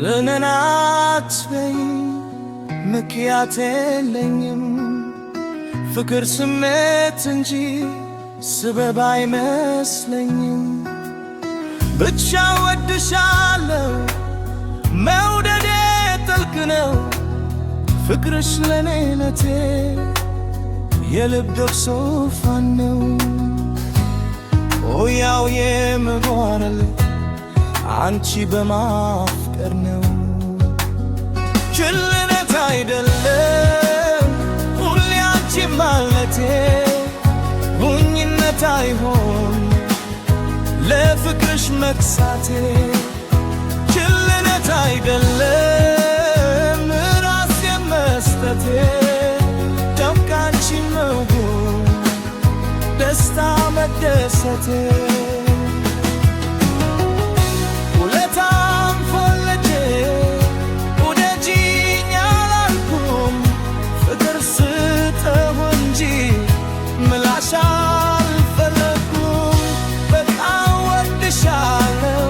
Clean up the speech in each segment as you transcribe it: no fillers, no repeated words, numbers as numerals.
ለነናት በይ ምክንያት የለኝም ፍቅር ስሜት እንጂ ስበብ አይመስለኝም ብቻ ወድሻለሁ መውደዴ ጥልቅ ነው ፍቅርሽ ለኔ ነቴ የልብ ደርሶ ፋን ነው ኦያው የምጓረል አንቺ በማፍቀር ነው ችልነት አይደለም ሁሌ አንቺ ማለቴ ሁኝነት አይሆን ለፍቅርሽ መክሳቴ ችልነት አይደለም ራሴ መስጠቴ ደምቃንቺ መሆን ደስታ መደሰቴ ውለታም ፈልጌ ውደጂኝ አላልኩም ፍቅር ስጠው እንጂ ምላሽ አልፈለኩም በጣም ወድሻለሁ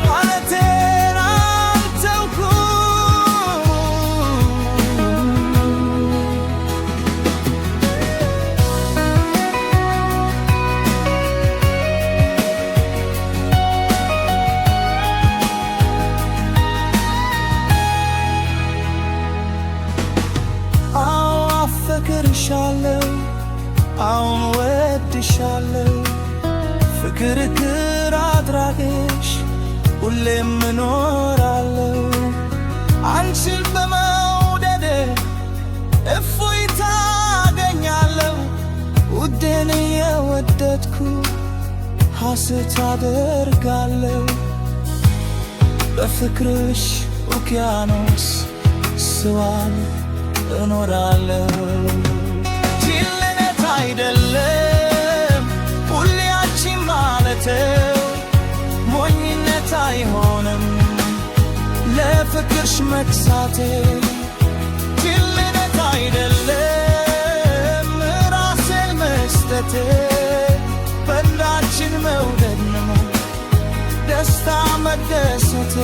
ማለቴን አልተውኩም አፈቅርሻለሁ አሁን ወድሻለሁ ፍቅር ግር አድራጊሽ ሁሌም እኖራለሁ አንቺን በመውደዴ እፎይታ አገኛለሁ ውዴን የወደድኩ ሐሴት አደርጋለሁ በፍቅርሽ ውቅያኖስ ስዋኝ እኖራለሁ ችልነት አይደለም ሁሌ አንቺ ማለቴ ሞኝነት አይሆንም ለፍቅርሽ መክሳቴ ችልነት አይደለም ራሴን መስጠቴ በእንዳችን መውደድ ነው ደስታ መደሰቴ